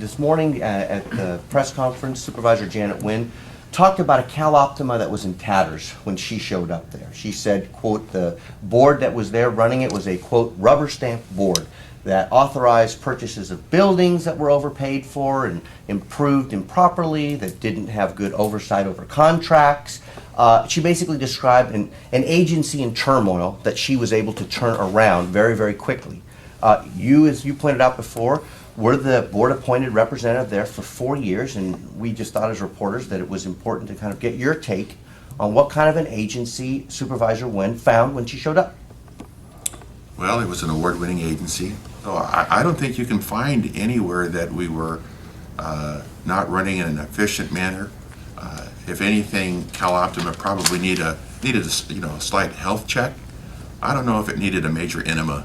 this morning at the press conference, Supervisor Janet Nguyen talked about a CalOptima that was in tatters when she showed up there. She said, quote, the board that was there running it was a, quote, rubber stamp board that authorized purchases of buildings that were overpaid for and improved improperly, that didn't have good oversight over contracts. She basically described an agency in turmoil that she was able to turn around very, very quickly. You, as you pointed out before, were the board-appointed representative there for 4 years, and we just thought as reporters that it was important to kind of get your take on what kind of an agency Supervisor Nguyen found when she showed up. Well, it was an award-winning agency. So I don't think you can find anywhere that we were not running in an efficient manner. If anything, CalOptima probably needed a slight health check. I don't know if it needed a major enema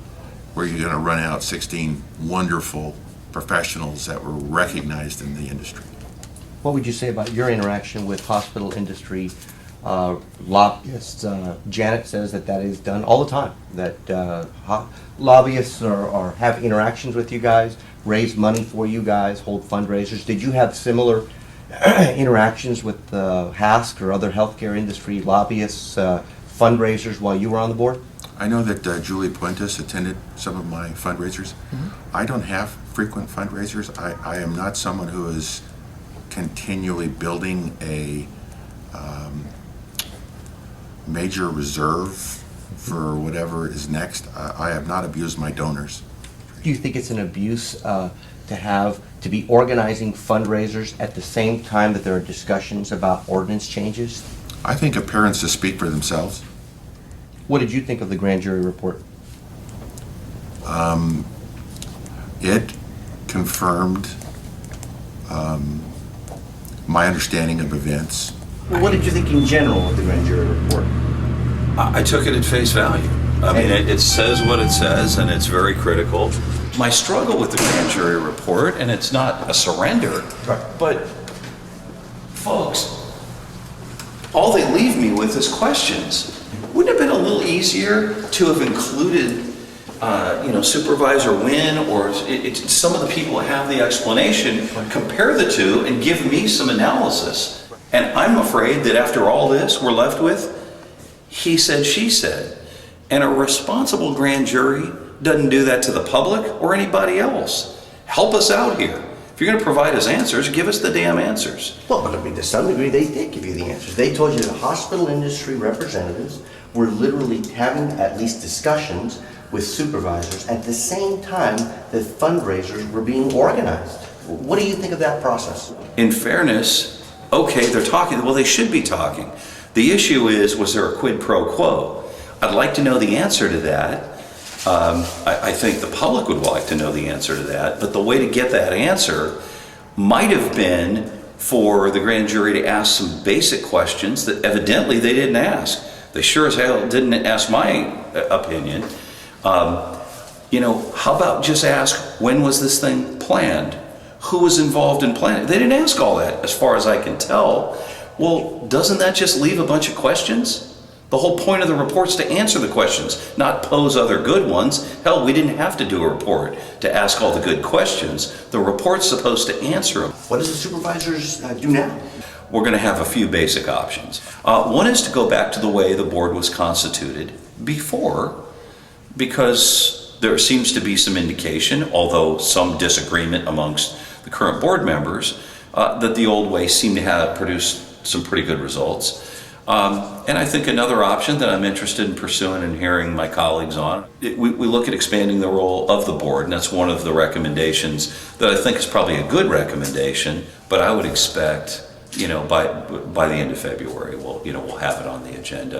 where you're going to run out 16 wonderful professionals that were recognized in the industry. What would you say about your interaction with hospital industry lobbyists? Janet says that is done all the time, that lobbyists have interactions with you guys, raise money for you guys, hold fundraisers. Did you have similar interactions with HASC or other healthcare industry lobbyists, fundraisers while you were on the board? I know that Julie Puentes attended some of my fundraisers. Mm-hmm. I don't have frequent fundraisers. I am not someone who is continually building a major reserve for whatever is next. I have not abused my donors. Do you think it's an abuse to be organizing fundraisers at the same time that there are discussions about ordinance changes? I think appearances speak for themselves. What did you think of the grand jury report? It confirmed my understanding of events. Well, what did you think in general of the grand jury report? I took it at face value. I mean, it says what it says, and it's very critical. My struggle with the grand jury report, and it's not a surrender, right, but folks, all they leave me with is questions. Wouldn't it have been a little easier to have included, Supervisor Nguyen or some of the people that have the explanation, compare the two, and give me some analysis? And I'm afraid that after all this, we're left with he said, she said. And a responsible grand jury doesn't do that to the public or anybody else. Help us out here. If you're going to provide us answers, give us the damn answers. Well, but I mean, to some degree, they did give you the answers. They told you that hospital industry representatives were literally having at least discussions with supervisors at the same time that fundraisers were being organized. What do you think of that process? In fairness, okay, they're talking. Well, they should be talking. The issue is, was there a quid pro quo? I'd like to know the answer to that. I think the public would like to know the answer to that, but the way to get that answer might have been for the grand jury to ask some basic questions that evidently they didn't ask. They sure as hell didn't ask my opinion. How about just ask, when was this thing planned? Who was involved in planning? They didn't ask all that, as far as I can tell. Well, doesn't that just leave a bunch of questions? The whole point of the report's to answer the questions, not pose other good ones. Hell, we didn't have to do a report to ask all the good questions. The report's supposed to answer them. What does the supervisors do now? We're going to have a few basic options. One is to go back to the way the board was constituted before, because there seems to be some indication, although some disagreement amongst the current board members, that the old way seemed to have produced some pretty good results. And I think another option that I'm interested in pursuing and hearing my colleagues on, we look at expanding the role of the board, and that's one of the recommendations that I think is probably a good recommendation, but I would expect, by the end of February, we'll have it on the agenda.